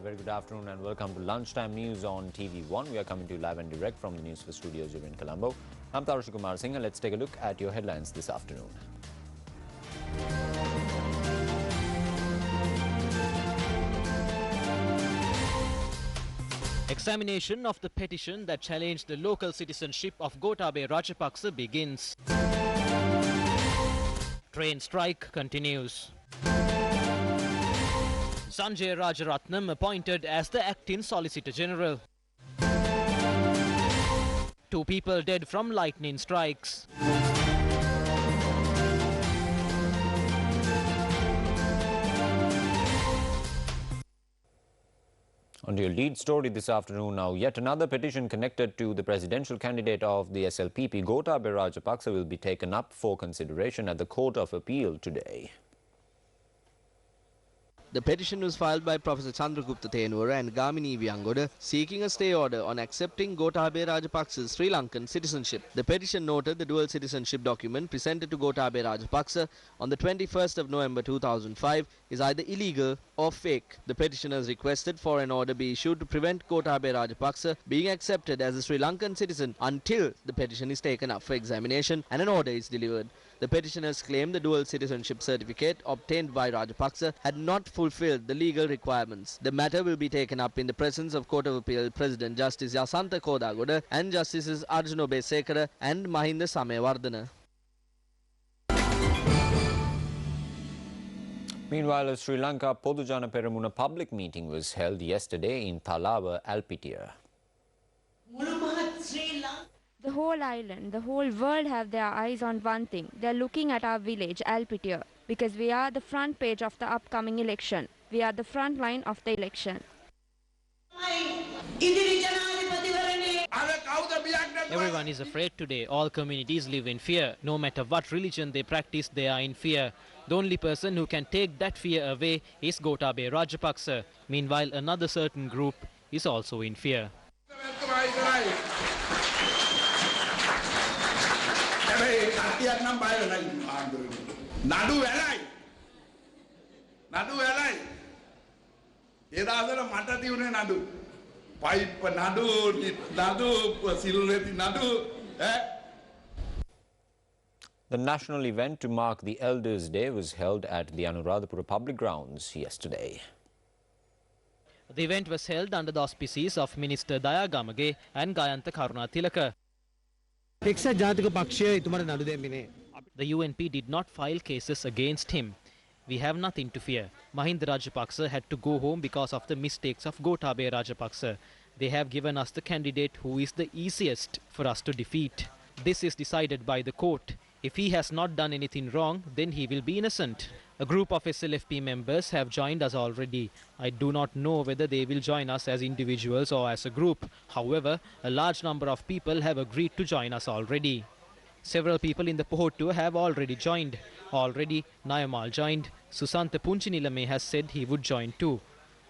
very good afternoon and welcome to Lunchtime News on TV1. We are coming to you live and direct from the Newsfirst studios here in Colombo. I'm Tarushi Kumar Singh and let's take a look at your headlines this afternoon. Examination of the petition that challenged the local citizenship of Gotabaya Rajapaksa begins. Train strike continues. Sanjay Rajaratnam appointed as the acting Solicitor General. 2 people dead from lightning strikes. On to your lead story this afternoon now, yet another petition connected to the presidential candidate of the SLPP, Gotabaya Rajapaksa, will be taken up for consideration at the Court of Appeal today. The petition was filed by Professor Chandragupta Thenura and Gamini Viyangoda, seeking a stay order on accepting Gotabaya Rajapaksa's Sri Lankan citizenship. The petition noted the dual citizenship document presented to Gotabaya Rajapaksa on the 21st of November 2005 is either illegal or fake. The petitioners requested for an order be issued to prevent Gotabaya Rajapaksa being accepted as a Sri Lankan citizen until the petition is taken up for examination and an order is delivered. The petitioners claim the dual citizenship certificate obtained by Rajapaksa had not fulfilled the legal requirements. The matter will be taken up in the presence of Court of Appeal President Justice Yasantha Kodagoda and Justices Arjuna Besekara and Mahinda Samewardana. Meanwhile, a Sri Lanka Podujana Peramuna public meeting was held yesterday in Thalawa, Alpitia. The whole island, the whole world have their eyes on one thing. They are looking at our village, Alpitia, because we are the front page of the upcoming election. We are the front line of the election. Everyone is afraid today. All communities live in fear. No matter what religion they practice, they are in fear. The only person who can take that fear away is Gotabaya Rajapaksa. Meanwhile, another certain group is also in fear. The national event to mark the Elders' Day was held at the Anuradhapura Public Grounds yesterday. The event was held under the auspices of Minister Daya Gamage and Gayantha Karunatilaka. The UNP did not file cases against him. We have nothing to fear. Mahinda Rajapaksa had to go home because of the mistakes of Gotabaya Rajapaksa. They have given us the candidate who is the easiest for us to defeat. This is decided by the court. If he has not done anything wrong, then he will be innocent. A group of SLFP members have joined us already. I do not know whether they will join us as individuals or as a group. However, a large number of people have agreed to join us already. Several people in the Pohotu have already joined. Already, Nayamal joined. Susantha Punchinilame has said he would join too.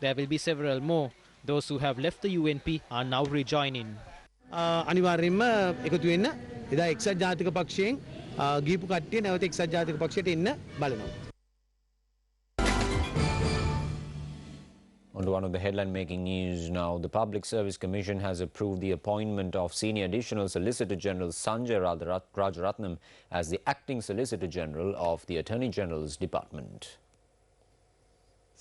There will be several more. Those who have left the UNP are now rejoining. අනිවාර්යෙන්ම එකතු වෙන්න එදා එක්සත් ජාතික පක්ෂයෙන් ගිහපු කට්ටිය නැවත එක්සත් ජාතික පක්ෂයට එන්න බලනවා. On to one of the headline-making news now. The Public Service Commission has approved the appointment of Senior Additional Solicitor General Sanjay Rajaratnam as the Acting Solicitor General of the Attorney General's Department.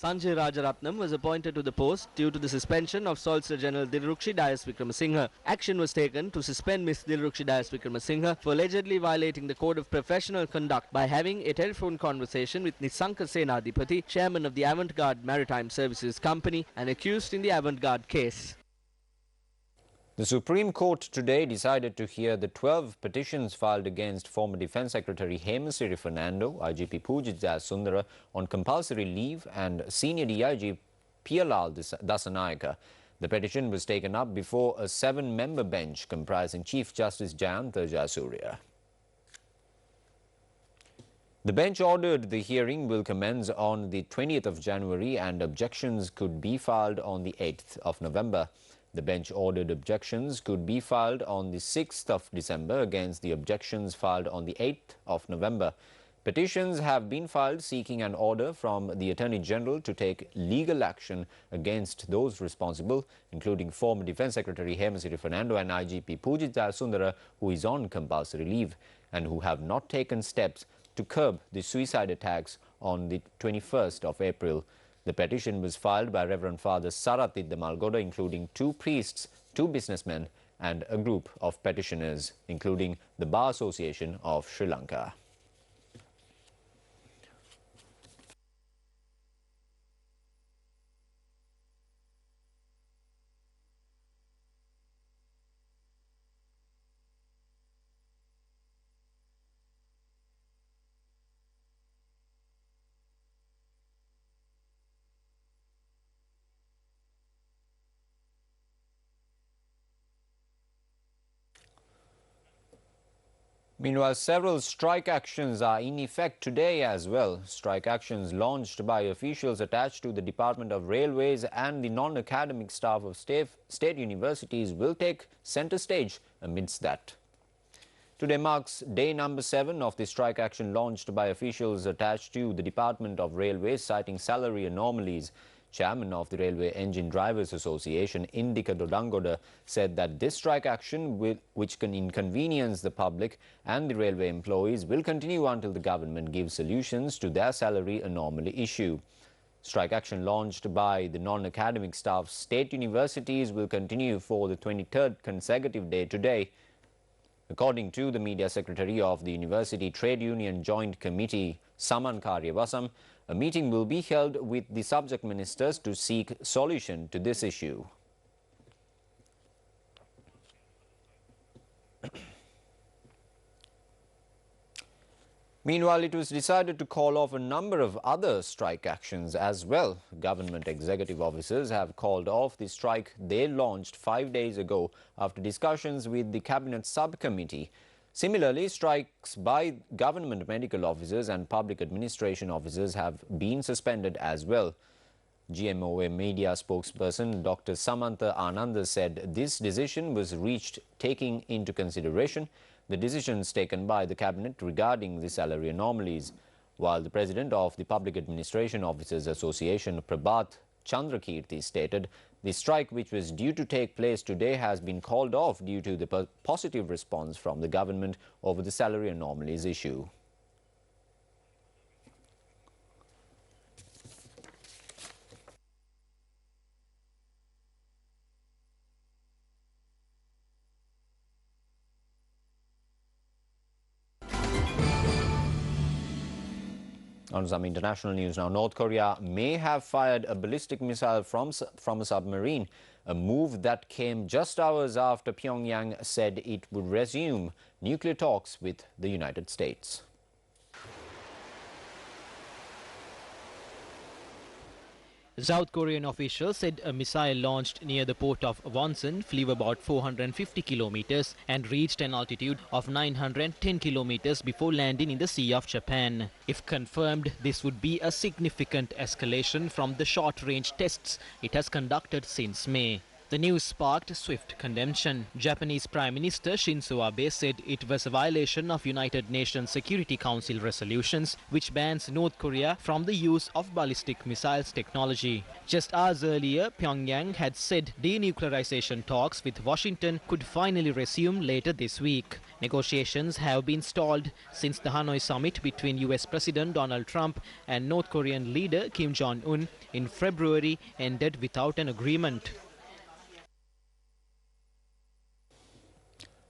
Sanjay Rajaratnam was appointed to the post due to the suspension of Solicitor General Dilrukshi Dayas Wickramasinghe. Action was taken to suspend Ms. Dilrukshi Dayas Wickramasinghe for allegedly violating the Code of Professional Conduct by having a telephone conversation with Nisanka Senadipati, chairman of the Avantgarde Maritime Services Company and accused in the Avantgarde case. The Supreme Court today decided to hear the 12 petitions filed against former Defence Secretary Hemasiri Fernando, IGP Pujit Sundara on compulsory leave and Senior DIG Piyalal Dasanayaka. The petition was taken up before a 7-member bench comprising Chief Justice Jayantha Jayasuriya. The bench ordered the hearing will commence on the 20th of January and objections could be filed on the 8th of November. The bench ordered objections could be filed on the 6th of December against the objections filed on the 8th of November. Petitions have been filed seeking an order from the Attorney General to take legal action against those responsible, including former Defence Secretary Hemasiri Fernando and IGP Pujit Sundara, who is on compulsory leave, and who have not taken steps to curb the suicide attacks on the 21st of April. The petition was filed by Reverend Father Sarath Malgoda, including 2 priests, 2 businessmen, and a group of petitioners, including the Bar Association of Sri Lanka. Meanwhile, several strike actions are in effect today as well. Strike actions launched by officials attached to the Department of Railways and the non-academic staff of state universities will take centre stage amidst that. Today marks day number 7 of the strike action launched by officials attached to the Department of Railways, citing salary anomalies. Chairman of the Railway Engine Drivers Association, Indika Dodangoda, said that this strike action, which can inconvenience the public and the railway employees, will continue until the government gives solutions to their salary anomaly issue. Strike action launched by the non-academic staff state universities will continue for the 23rd consecutive day today. According to the media secretary of the University Trade Union Joint Committee, Saman Karyavasam, a meeting will be held with the subject ministers to seek solution to this issue. Meanwhile, it was decided to call off a number of other strike actions as well. Government executive officers have called off the strike they launched 5 days ago after discussions with the Cabinet Subcommittee. Similarly, strikes by government medical officers and public administration officers have been suspended as well. GMOA media spokesperson Dr. Samantha Ananda said this decision was reached taking into consideration the decisions taken by the Cabinet regarding the salary anomalies, while the president of the Public Administration Officers Association, Prabhat Chandrakirti, stated the strike, which was due to take place today, has been called off due to the positive response from the government over the salary anomalies issue. On some international news now, North Korea may have fired a ballistic missile from a submarine, a move that came just hours after Pyongyang said it would resume nuclear talks with the United States. South Korean officials said a missile launched near the port of Wonsan flew about 450 kilometers and reached an altitude of 910 kilometers before landing in the Sea of Japan. If confirmed, this would be a significant escalation from the short-range tests it has conducted since May. The news sparked swift condemnation. Japanese Prime Minister Shinzo Abe said it was a violation of United Nations Security Council resolutions, which bans North Korea from the use of ballistic missiles technology. Just hours earlier, Pyongyang had said denuclearization talks with Washington could finally resume later this week. Negotiations have been stalled since the Hanoi summit between US President Donald Trump and North Korean leader Kim Jong-un in February ended without an agreement.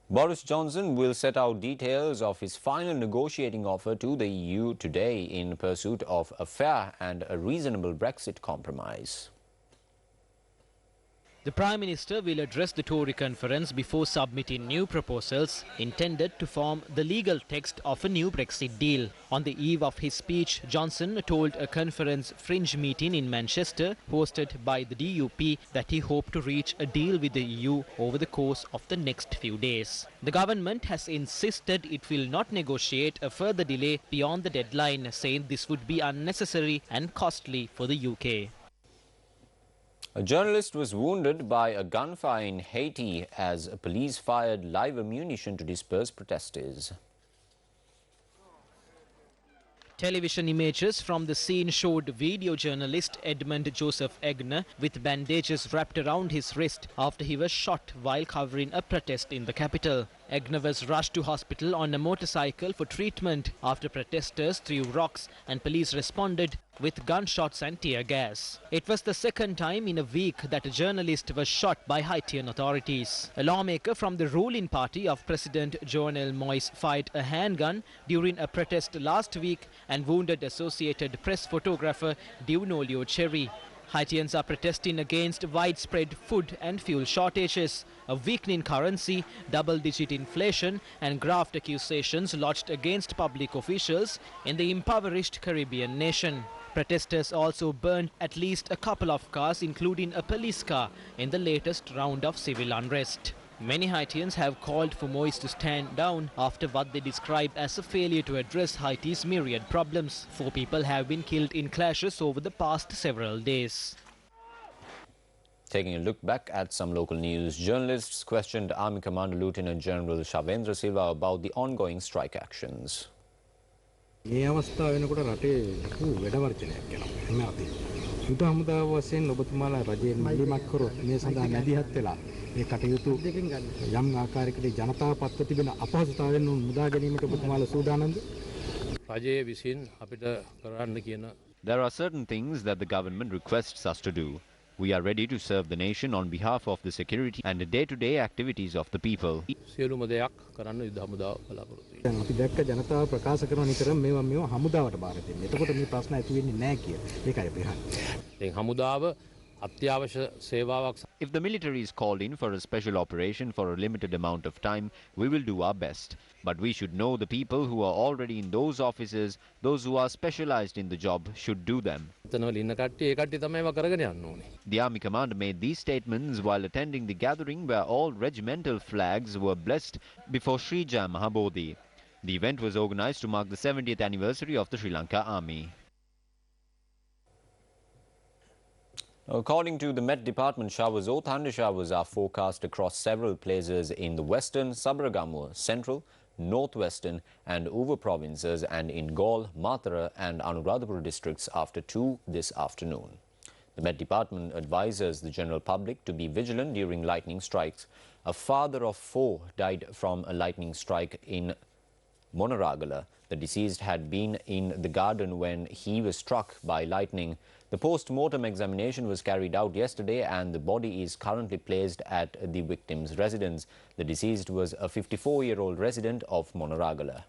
Boris Johnson will set out details of his final negotiating offer to the EU today in pursuit of a fair and a reasonable Brexit compromise. The Prime Minister will address the Tory conference before submitting new proposals intended to form the legal text of a new Brexit deal. On the eve of his speech, Johnson told a conference fringe meeting in Manchester, hosted by the DUP, that he hoped to reach a deal with the EU over the course of the next few days. The government has insisted it will not negotiate a further delay beyond the deadline, saying this would be unnecessary and costly for the UK. A journalist was wounded by a gunfire in Haiti as police fired live ammunition to disperse protesters. Television images from the scene showed video journalist Edmund Joseph Egner with bandages wrapped around his wrist after he was shot while covering a protest in the capital. Egner was rushed to hospital on a motorcycle for treatment after protesters threw rocks and police responded with gunshots and tear gas. It was the second time in a week that a journalist was shot by Haitian authorities. A lawmaker from the ruling party of President Jovenel Moise fired a handgun during a protest last week and wounded Associated Press photographer Diunolio Cherry. Haitians are protesting against widespread food and fuel shortages, a weakening currency, double-digit inflation and graft accusations lodged against public officials in the impoverished Caribbean nation. Protesters also burned at least a couple of cars, including a police car, in the latest round of civil unrest. Many Haitians have called for Moise to stand down after what they describe as a failure to address Haiti's myriad problems. 4 people have been killed in clashes over the past several days. Taking a look back at some local news, journalists questioned Army Commander Lieutenant General Shavendra Silva about the ongoing strike actions. මේ අවස්ථාව වෙනකොට රටේ ලොකු වැඩවර්ජනයක් යනවා හැම අතින්. යුද හමුදාව වශයෙන් ඔබතුමාලා රජයෙන් මැදිහත් කරොත් මේ සඳහා මැදිහත් වෙලා මේ කටයුතු යම් ආකාරයකට ජනතාව පත්ව තිබෙන අපහසුතාවයන් මුදා ගැනීමට ඔබතුමාලා සූදානම්ද? රජයේ විසින් අපිට කරන්න කියන There are certain things that the government requests us to do. We are ready to serve the nation on behalf of the security and the day-to-day activities of the people. සියලුම දෙයක් කරන්න යුද හමුදාව බලාපොරොත්තු වෙනවා. දැන් අපි දැක්ක ජනතාව ප්‍රකාශ කරන නිතරම මේවා හමුදාවට බාර දෙන්න. එතකොට මේ ප්‍රශ්න ඇති වෙන්නේ නැහැ කියලා. ඒකයි අපි අහන්නේ. දැන් හමුදාව අත්‍යවශ්‍ය සේවාවක්. If the military is called in for a special operation for a limited amount of time, we will do our best. But we should know the people who are already in those offices, those who are specialized in the job, should do them. The Army Commander made these statements while attending the gathering where all regimental flags were blessed before Sri Jai Mahabodhi. The event was organized to mark the 70th anniversary of the Sri Lanka Army. According to the Met Department, showers or thunder showers are forecast across several places in the western, Sabaragamuwa, central, northwestern and Uva provinces and in Gaul, Mathura and Anuradhapura districts after 2 this afternoon. The Met Department advises the general public to be vigilant during lightning strikes. A father of 4 died from a lightning strike in Monaragala. The deceased had been in the garden when he was struck by lightning. The post-mortem examination was carried out yesterday and the body is currently placed at the victim's residence. The deceased was a 54-year-old resident of Monaragala.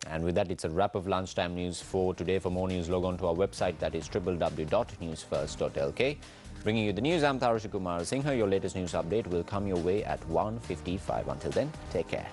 And with that, it's a wrap of lunchtime news for today. For more news, log on to our website, that is www.newsfirst.lk. Bringing you the news, I'm Tharusha Kumar Singha. Your latest news update will come your way at 1:55. Until then, take care.